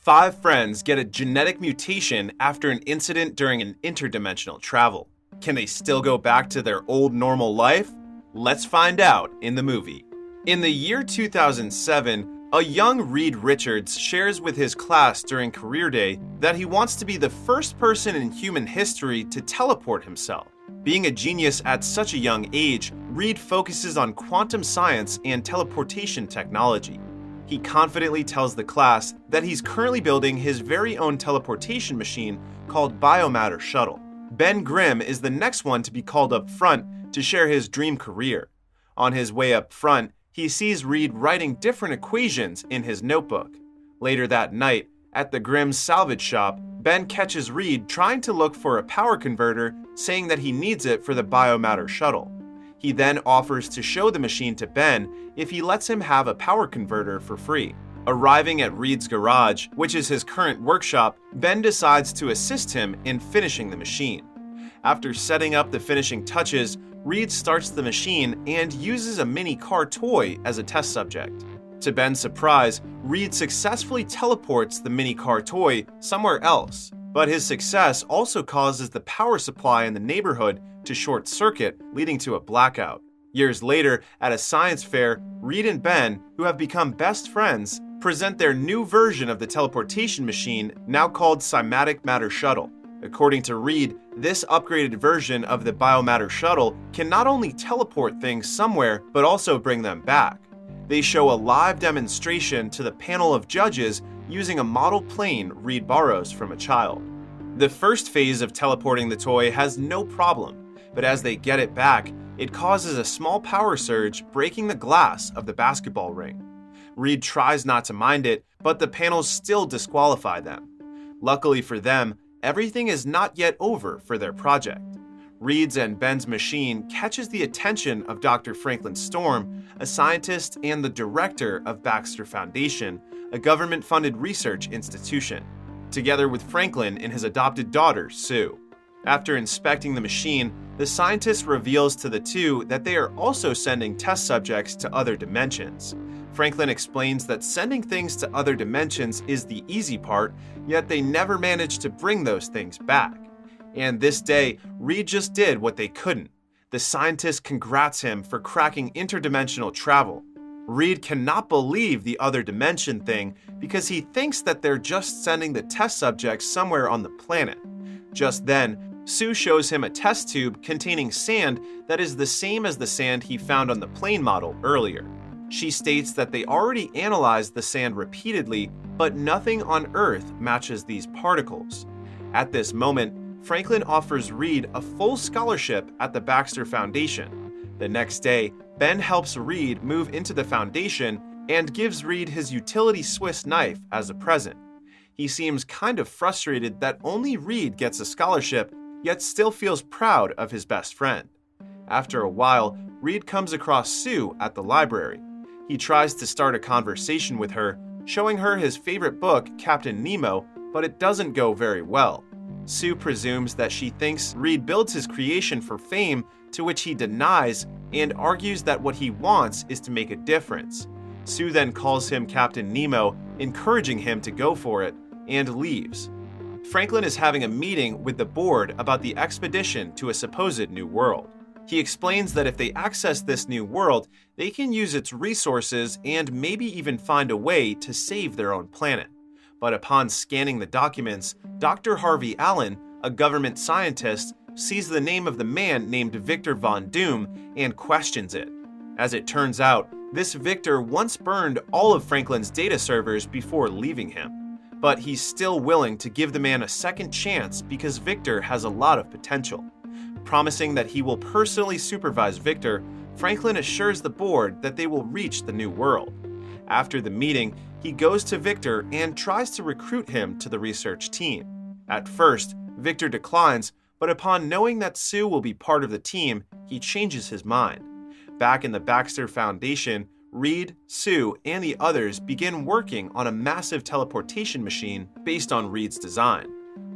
5 friends get a genetic mutation after an incident during an interdimensional travel. Can they still go back to their old normal life? Let's find out in the movie. In the year 2007, a young Reed Richards shares with his class during career day that he wants to be the first person in human history to teleport himself. Being a genius at such a young age, Reed focuses on quantum science and teleportation technology. He confidently tells the class that he's currently building his very own teleportation machine called Biomatter Shuttle. Ben Grimm is the next one to be called up front to share his dream career. On his way up front, he sees Reed writing different equations in his notebook. Later that night, at the Grimm's salvage shop, Ben catches Reed trying to look for a power converter, saying that he needs it for the Biomatter Shuttle. He then offers to show the machine to Ben if he lets him have a power converter for free. Arriving at Reed's garage, which is his current workshop, Ben decides to assist him in finishing the machine. After setting up the finishing touches, Reed starts the machine and uses a mini car toy as a test subject. To Ben's surprise, Reed successfully teleports the mini car toy somewhere else, but his success also causes the power supply in the neighborhood to short circuit, leading to a blackout. Years later, at a science fair, Reed and Ben, who have become best friends, present their new version of the teleportation machine, now called Cymatic Matter Shuttle. According to Reed, this upgraded version of the Biomatter Shuttle can not only teleport things somewhere, but also bring them back. They show a live demonstration to the panel of judges using a model plane Reed borrows from a child. The first phase of teleporting the toy has no problem, but as they get it back, it causes a small power surge, breaking the glass of the basketball ring. Reed tries not to mind it, but the panels still disqualify them. Luckily for them, everything is not yet over for their project. Reed's and Ben's machine catches the attention of Dr. Franklin Storm, a scientist and the director of Baxter Foundation, a government-funded research institution, together with Franklin and his adopted daughter, Sue. After inspecting the machine, the scientist reveals to the two that they are also sending test subjects to other dimensions. Franklin explains that sending things to other dimensions is the easy part, yet they never manage to bring those things back. And this day, Reed just did what they couldn't. The scientist congrats him for cracking interdimensional travel. Reed cannot believe the other dimension thing because he thinks that they're just sending the test subjects somewhere on the planet. Just then, Sue shows him a test tube containing sand that is the same as the sand he found on the plane model earlier. She states that they already analyzed the sand repeatedly, but nothing on Earth matches these particles. At this moment, Franklin offers Reed a full scholarship at the Baxter Foundation. The next day, Ben helps Reed move into the foundation and gives Reed his utility Swiss knife as a present. He seems kind of frustrated that only Reed gets a scholarship, yet still feels proud of his best friend. After a while, Reed comes across Sue at the library. He tries to start a conversation with her, showing her his favorite book, Captain Nemo, but it doesn't go very well. Sue presumes that she thinks Reed builds his creation for fame, to which he denies and argues that what he wants is to make a difference. Sue then calls him Captain Nemo, encouraging him to go for it, and leaves. Franklin is having a meeting with the board about the expedition to a supposed new world. He explains that if they access this new world, they can use its resources and maybe even find a way to save their own planet. But upon scanning the documents, Dr. Harvey Allen, a government scientist, sees the name of the man named Victor Von Doom and questions it. As it turns out, this Victor once burned all of Franklin's data servers before leaving him. But he's still willing to give the man a second chance because Victor has a lot of potential. Promising that he will personally supervise Victor, Franklin assures the board that they will reach the new world. After the meeting, he goes to Victor and tries to recruit him to the research team. At first, Victor declines, but upon knowing that Sue will be part of the team, he changes his mind. Back in the Baxter Foundation, Reed, Sue, and the others begin working on a massive teleportation machine based on Reed's design.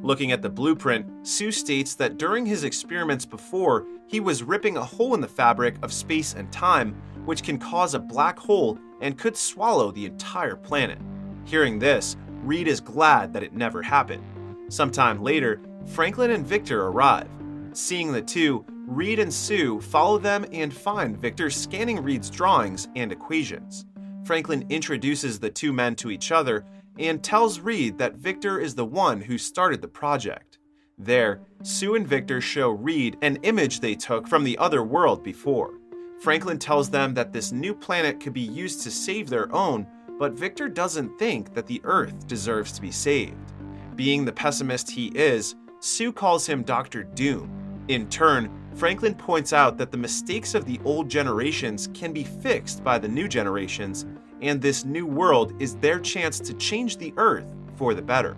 Looking at the blueprint, Sue states that during his experiments before, he was ripping a hole in the fabric of space and time, which can cause a black hole and could swallow the entire planet. Hearing this, Reed is glad that it never happened. Sometime later, Franklin and Victor arrive. Seeing the two, Reed and Sue follow them and find Victor scanning Reed's drawings and equations. Franklin introduces the two men to each other and tells Reed that Victor is the one who started the project. There, Sue and Victor show Reed an image they took from the other world before. Franklin tells them that this new planet could be used to save their own, but Victor doesn't think that the Earth deserves to be saved. Being the pessimist he is, Sue calls him Dr. Doom. In turn, Franklin points out that the mistakes of the old generations can be fixed by the new generations, and this new world is their chance to change the Earth for the better.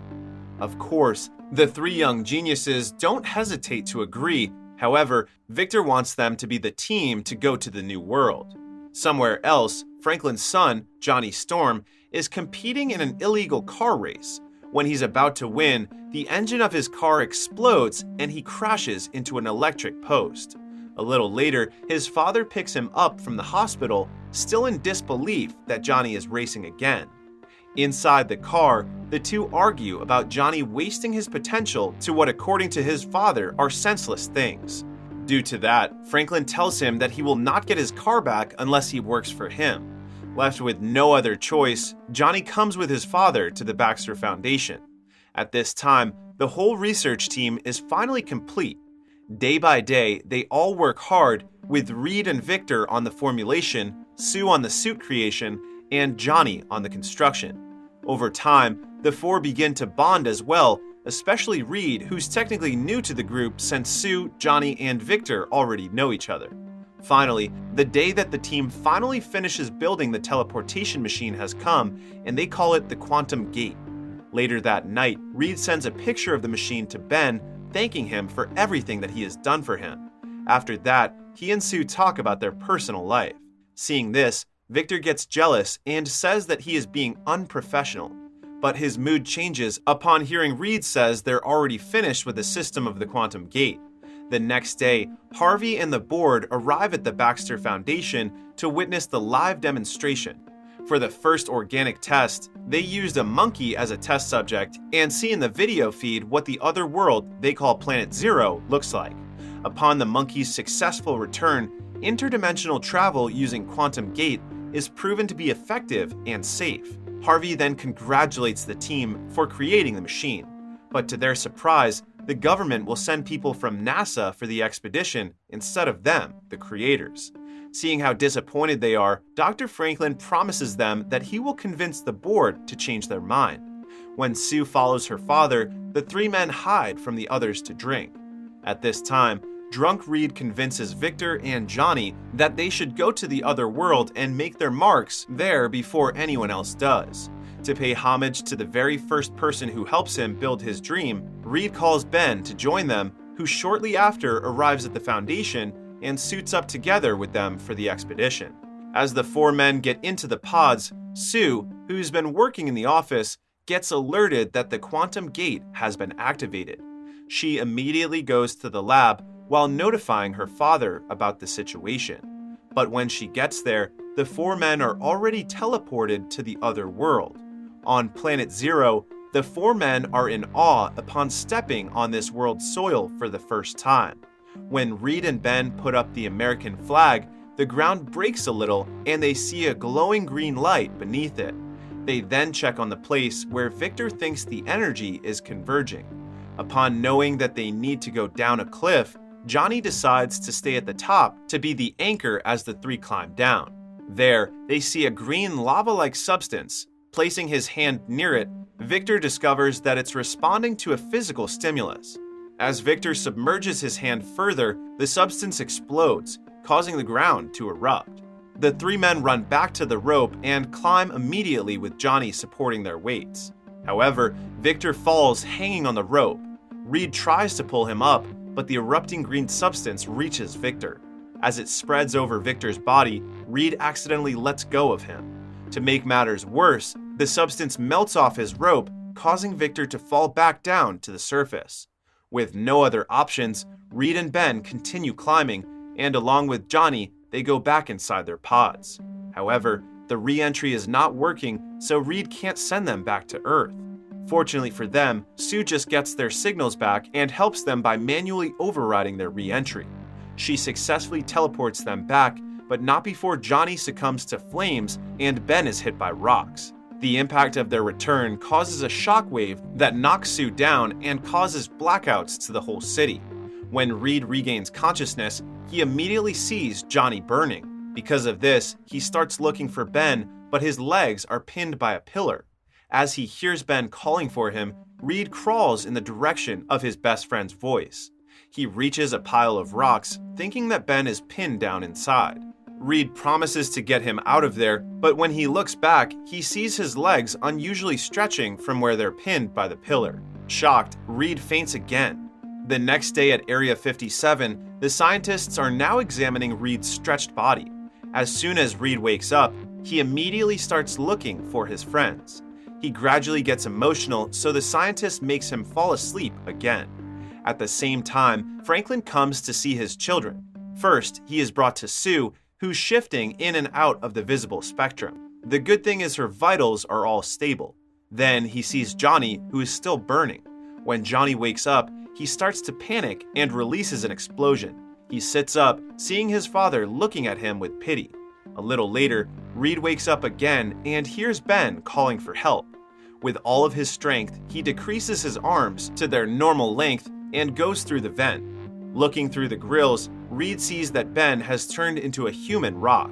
Of course, the three young geniuses don't hesitate to agree. However, Victor wants them to be the team to go to the new world. Somewhere else, Franklin's son, Johnny Storm, is competing in an illegal car race. When he's about to win, the engine of his car explodes and he crashes into an electric post. A little later, his father picks him up from the hospital, still in disbelief that Johnny is racing again. Inside the car, the two argue about Johnny wasting his potential to what, according to his father, are senseless things. Due to that, Franklin tells him that he will not get his car back unless he works for him. Left with no other choice, Johnny comes with his father to the Baxter Foundation. At this time, the whole research team is finally complete. Day by day, they all work hard, with Reed and Victor on the formulation, Sue on the suit creation, and Johnny on the construction. Over time, the four begin to bond as well, especially Reed, who's technically new to the group since Sue, Johnny, and Victor already know each other. Finally, the day that the team finally finishes building the teleportation machine has come, and they call it the Quantum Gate. Later that night, Reed sends a picture of the machine to Ben, thanking him for everything that he has done for him. After that, he and Sue talk about their personal life. Seeing this, Victor gets jealous and says that he is being unprofessional. But his mood changes upon hearing Reed says they're already finished with the system of the Quantum Gate. The next day, Harvey and the board arrive at the Baxter Foundation to witness the live demonstration. For the first organic test, they used a monkey as a test subject and see in the video feed what the other world they call Planet Zero looks like. Upon the monkey's successful return, interdimensional travel using Quantum Gate is proven to be effective and safe. Harvey then congratulates the team for creating the machine. But to their surprise, the government will send people from NASA for the expedition instead of them, the creators. Seeing how disappointed they are, Dr. Franklin promises them that he will convince the board to change their mind. When Sue follows her father, the three men hide from the others to drink. At this time, drunk Reed convinces Victor and Johnny that they should go to the other world and make their marks there before anyone else does. To pay homage to the very first person who helps him build his dream, Reed calls Ben to join them, who shortly after arrives at the Foundation and suits up together with them for the expedition. As the four men get into the pods, Sue, who's been working in the office, gets alerted that the Quantum Gate has been activated. She immediately goes to the lab while notifying her father about the situation. But when she gets there, the four men are already teleported to the other world. On Planet Zero, the four men are in awe upon stepping on this world's soil for the first time. When Reed and Ben put up the American flag, the ground breaks a little and they see a glowing green light beneath it. They then check on the place where Victor thinks the energy is converging. Upon knowing that they need to go down a cliff, Johnny decides to stay at the top to be the anchor as the three climb down. There, they see a green lava-like substance. Placing his hand near it, Victor discovers that it's responding to a physical stimulus. As Victor submerges his hand further, the substance explodes, causing the ground to erupt. The three men run back to the rope and climb immediately with Johnny supporting their weights. However, Victor falls hanging on the rope. Reed tries to pull him up, but the erupting green substance reaches Victor. As it spreads over Victor's body, Reed accidentally lets go of him. To make matters worse, the substance melts off his rope, causing Victor to fall back down to the surface. With no other options, Reed and Ben continue climbing, and along with Johnny, they go back inside their pods. However, the re-entry is not working, so Reed can't send them back to Earth. Fortunately for them, Sue just gets their signals back and helps them by manually overriding their re-entry. She successfully teleports them back, but not before Johnny succumbs to flames and Ben is hit by rocks. The impact of their return causes a shockwave that knocks Sue down and causes blackouts to the whole city. When Reed regains consciousness, he immediately sees Johnny burning. Because of this, he starts looking for Ben, but his legs are pinned by a pillar. As he hears Ben calling for him, Reed crawls in the direction of his best friend's voice. He reaches a pile of rocks, thinking that Ben is pinned down inside. Reed promises to get him out of there, but when he looks back, he sees his legs unusually stretching from where they're pinned by the pillar. Shocked, Reed faints again. The next day at Area 57, the scientists are now examining Reed's stretched body. As soon as Reed wakes up, he immediately starts looking for his friends. He gradually gets emotional, so the scientist makes him fall asleep again. At the same time, Franklin comes to see his children. First, he is brought to Sue, who's shifting in and out of the visible spectrum. The good thing is her vitals are all stable. Then he sees Johnny, who is still burning. When Johnny wakes up, he starts to panic and releases an explosion. He sits up, seeing his father looking at him with pity. A little later, Reed wakes up again and hears Ben calling for help. With all of his strength, he decreases his arms to their normal length and goes through the vent. Looking through the grills, Reed sees that Ben has turned into a human rock.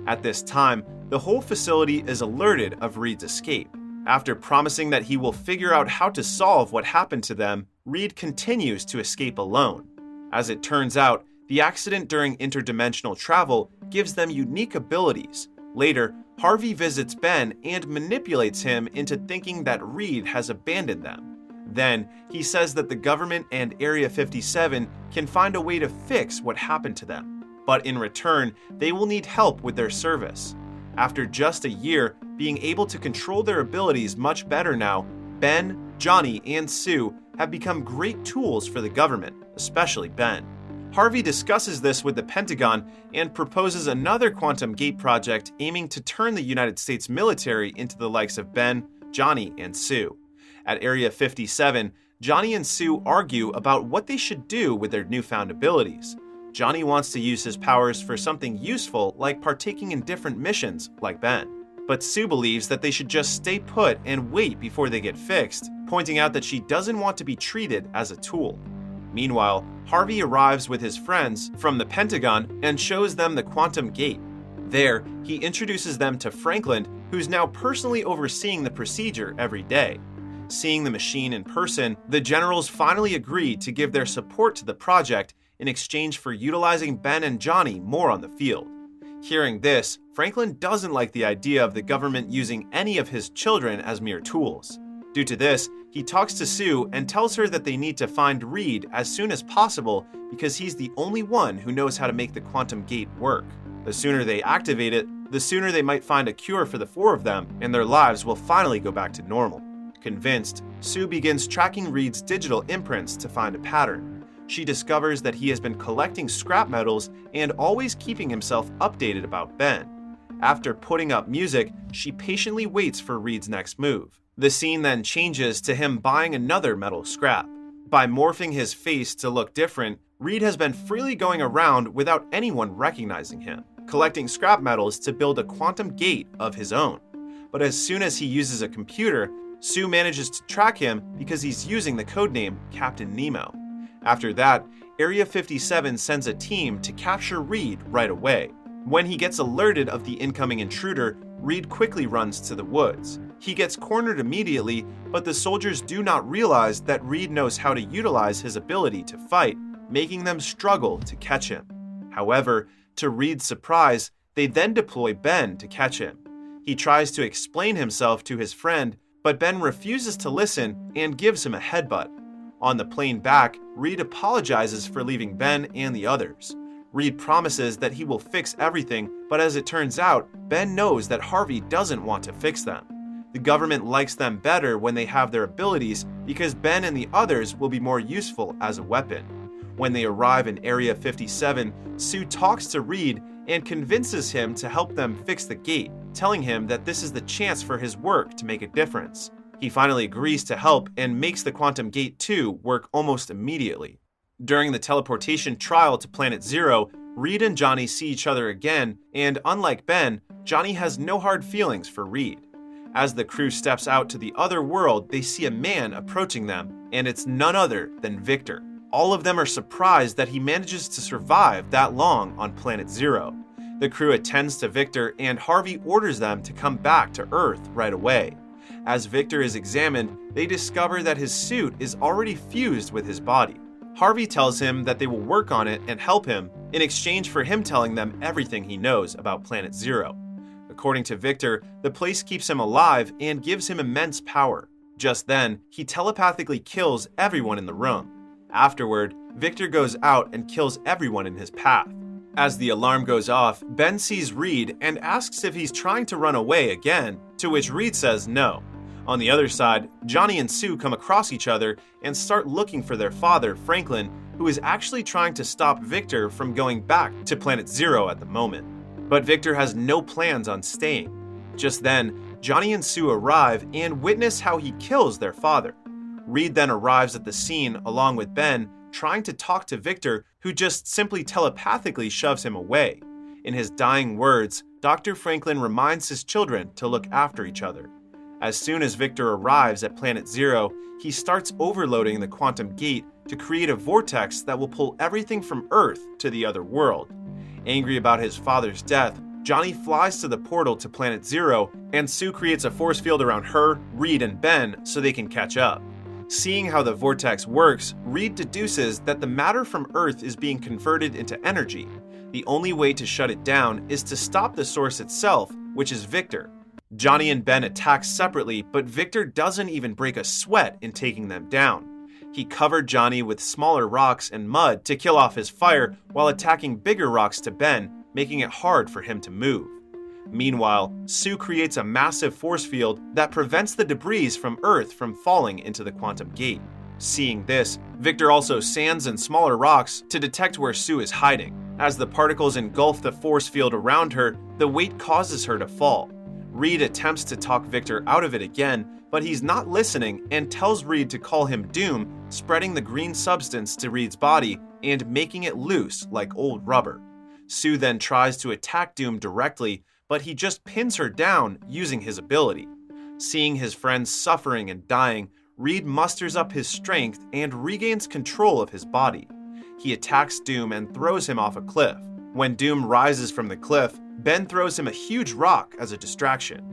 At this time, the whole facility is alerted of Reed's escape. After promising that he will figure out how to solve what happened to them, Reed continues to escape alone. As it turns out, the accident during interdimensional travel gives them unique abilities. Later, Harvey visits Ben and manipulates him into thinking that Reed has abandoned them. Then, he says that the government and Area 57 can find a way to fix what happened to them. But in return, they will need help with their service. After just a year, being able to control their abilities much better now, Ben, Johnny, and Sue have become great tools for the government, especially Ben. Harvey discusses this with the Pentagon and proposes another quantum gate project aiming to turn the United States military into the likes of Ben, Johnny, and Sue. At Area 57, Johnny and Sue argue about what they should do with their newfound abilities. Johnny wants to use his powers for something useful, like partaking in different missions, like Ben. But Sue believes that they should just stay put and wait before they get fixed, pointing out that she doesn't want to be treated as a tool. Meanwhile, Harvey arrives with his friends from the Pentagon and shows them the quantum gate. There, he introduces them to Franklin, who's now personally overseeing the procedure every day. Seeing the machine in person, the generals finally agree to give their support to the project in exchange for utilizing Ben and Johnny more on the field. Hearing this, Franklin doesn't like the idea of the government using any of his children as mere tools. Due to this, he talks to Sue and tells her that they need to find Reed as soon as possible because he's the only one who knows how to make the quantum gate work. The sooner they activate it, the sooner they might find a cure for the four of them, and their lives will finally go back to normal. Convinced, Sue begins tracking Reed's digital imprints to find a pattern. She discovers that he has been collecting scrap metals and always keeping himself updated about Ben. After putting up music, she patiently waits for Reed's next move. The scene then changes to him buying another metal scrap. By morphing his face to look different, Reed has been freely going around without anyone recognizing him, collecting scrap metals to build a quantum gate of his own. But as soon as he uses a computer, Sue manages to track him because he's using the codename Captain Nemo. After that, Area 57 sends a team to capture Reed right away. When he gets alerted of the incoming intruder, Reed quickly runs to the woods. He gets cornered immediately, but the soldiers do not realize that Reed knows how to utilize his ability to fight, making them struggle to catch him. However, to Reed's surprise, they then deploy Ben to catch him. He tries to explain himself to his friend, but Ben refuses to listen and gives him a headbutt. On the plane back, Reed apologizes for leaving Ben and the others. Reed promises that he will fix everything, but as it turns out, Ben knows that Harvey doesn't want to fix them. The government likes them better when they have their abilities because Ben and the others will be more useful as a weapon. When they arrive in Area 57, Sue talks to Reed and convinces him to help them fix the gate, telling him that this is the chance for his work to make a difference. He finally agrees to help and makes the Quantum Gate 2 work almost immediately. During the teleportation trial to Planet Zero, Reed and Johnny see each other again, and unlike Ben, Johnny has no hard feelings for Reed. As the crew steps out to the other world, they see a man approaching them, and it's none other than Victor. All of them are surprised that he manages to survive that long on Planet Zero. The crew attends to Victor, and Harvey orders them to come back to Earth right away. As Victor is examined, they discover that his suit is already fused with his body. Harvey tells him that they will work on it and help him in exchange for him telling them everything he knows about Planet Zero. According to Victor, the place keeps him alive and gives him immense power. Just then, he telepathically kills everyone in the room. Afterward, Victor goes out and kills everyone in his path. As the alarm goes off, Ben sees Reed and asks if he's trying to run away again, to which Reed says no. On the other side, Johnny and Sue come across each other and start looking for their father, Franklin, who is actually trying to stop Victor from going back to Planet Zero at the moment. But Victor has no plans on staying. Just then, Johnny and Sue arrive and witness how he kills their father. Reed then arrives at the scene along with Ben, trying to talk to Victor, who just simply telepathically shoves him away. In his dying words, Dr. Franklin reminds his children to look after each other. As soon as Victor arrives at Planet Zero, he starts overloading the Quantum Gate to create a vortex that will pull everything from Earth to the other world. Angry about his father's death, Johnny flies to the portal to Planet Zero, and Sue creates a force field around her, Reed, and Ben so they can catch up. Seeing how the vortex works, Reed deduces that the matter from Earth is being converted into energy. The only way to shut it down is to stop the source itself, which is Victor. Johnny and Ben attack separately, but Victor doesn't even break a sweat in taking them down. He covered Johnny with smaller rocks and mud to kill off his fire while attacking bigger rocks to Ben, making it hard for him to move. Meanwhile, Sue creates a massive force field that prevents the debris from Earth from falling into the Quantum Gate. Seeing this, Victor also sands and smaller rocks to detect where Sue is hiding. As the particles engulf the force field around her, the weight causes her to fall. Reed attempts to talk Victor out of it again, but he's not listening and tells Reed to call him Doom, spreading the green substance to Reed's body and making it loose like old rubber. Sue then tries to attack Doom directly, but he just pins her down using his ability. Seeing his friends suffering and dying, Reed musters up his strength and regains control of his body. He attacks Doom and throws him off a cliff. When Doom rises from the cliff, Ben throws him a huge rock as a distraction.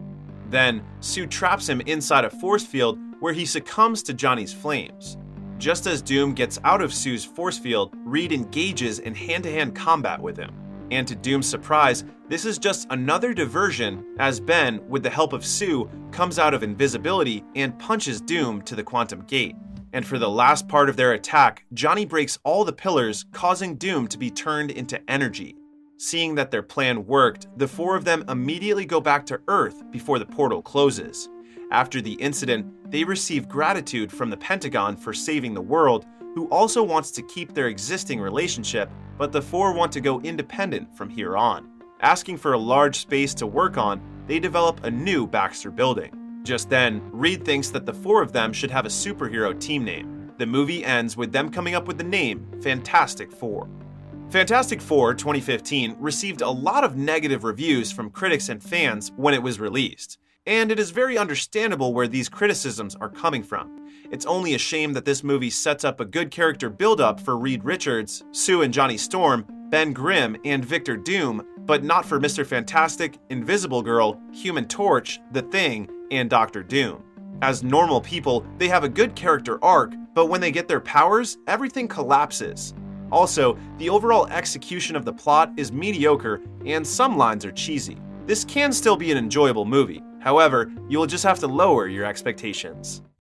Then, Sue traps him inside a force field where he succumbs to Johnny's flames. Just as Doom gets out of Sue's force field, Reed engages in hand-to-hand combat with him. And to Doom's surprise, this is just another diversion as Ben, with the help of Sue, comes out of invisibility and punches Doom to the Quantum Gate. And for the last part of their attack, Johnny breaks all the pillars, causing Doom to be turned into energy. Seeing that their plan worked, the four of them immediately go back to Earth before the portal closes. After the incident, they receive gratitude from the Pentagon for saving the world, who also wants to keep their existing relationship, but the four want to go independent from here on. Asking for a large space to work on, they develop a new Baxter building. Just then, Reed thinks that the four of them should have a superhero team name. The movie ends with them coming up with the name Fantastic Four. Fantastic Four 2015 received a lot of negative reviews from critics and fans when it was released, and it is very understandable where these criticisms are coming from. It's only a shame that this movie sets up a good character build-up for Reed Richards, Sue and Johnny Storm, Ben Grimm, and Victor Doom, but not for Mr. Fantastic, Invisible Girl, Human Torch, The Thing, and Dr. Doom. As normal people, they have a good character arc, but when they get their powers, everything collapses. Also, the overall execution of the plot is mediocre and some lines are cheesy. This can still be an enjoyable movie. However, you will just have to lower your expectations.